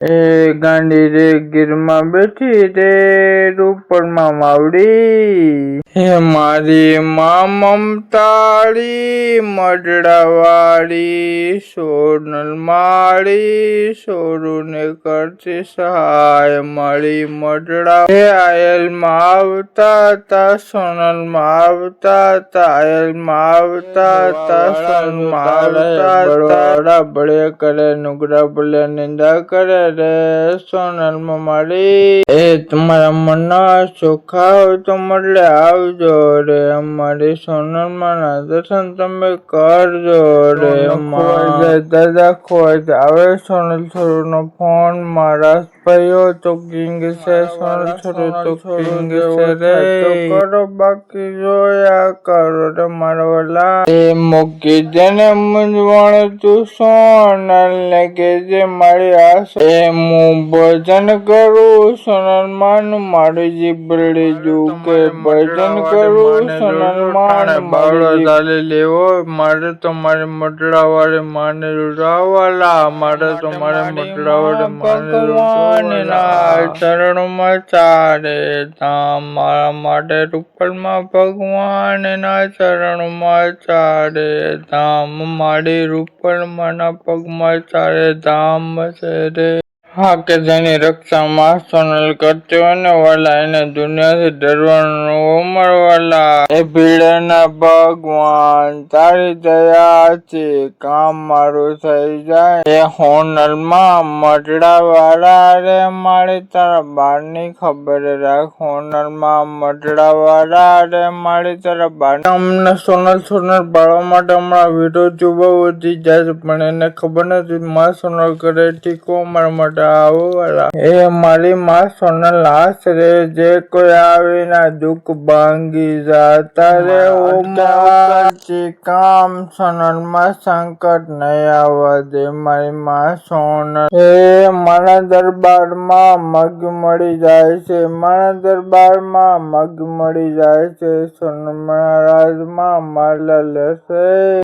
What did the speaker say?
એ ગાંડી રે ગીરમાં બેઠી રે રૂપરમાં માવડી હે મારી માં મમતાળી મડડાવાળી સોનલ માળી સોરુને કરતી સહાય માળી મડડા હે આયલમાં આવતા તા સોનલમાં આવતા તા આયલમાં આવતા તા સોનલમાં આવતા તા બળે કરે નુગડા બળે નિંદા કરે રે સોનલમાં માળી એ તમારા મનના ચોખા હોય તો મળે આવજો રે અમારી સોનલમાં ના દર્શન તમે કરજો રે દાદા ખોવાય આવે સોનલ છોરો નો ફોન મારા ભાઈઓ તો કિંગ છે સોનલ છોરો તો કિંગ છે રે કરો બાકી જોયા કરો રે મારા વાલા એ મૂકી દેને મૂંઝવણ તું સોનલ ને કેજે મારી આસ એ હું ભજન કરું સોનલ માનું મારી જીબડી દુકે ભજન કરું સોનલ માન બાવળો ચાલી લેવો મારે તો મારી મટડા વાળી માને રૂડાવાલા મારે તો મારી મટડા વાળી માને ભગવાનના ચરણમાં ચારે ધામ મારા માટે રૂપલમાં ભગવાનના ચરણમાં ચારે ધામ મારી રૂપલમાંના પગમાં ચારે ધામ છે રે હા કે જેની રક્ષામાં સોનલ કરતી હોય ને વાલા એને દુનિયાથી ડરવાનું ઉમરવાલા એ ભીડના ભગવાન તારી દયાથી કામ મારું થઈ જાય એ હોનલમાં મટડા વાળા રે મારી તારા બારની ખબર રાખ હોનલમાં મટડા વાળા રે મારી તારા બાર અમને સોનલ બાળવા માટે હમણાં વિડીયો જોવા વધી જાય છે પણ એને ખબર નથી માં સોનલ કરે ઠીકો મારા માટે આવો વાળા એ મારી માં સોનલ આશરે જે કોઈ આવીના દુઃખ ભાંગી જાતા રે ઓ મારી કામ સોનલ માં સંકટ નહીં આવવા દે મારી માં સોનલ એ મારા દરબારમાં મગ મળી જાય છે મારા દરબારમાં મગ મળી જાય છે સોનલ મહારાજમાં માલા લેશે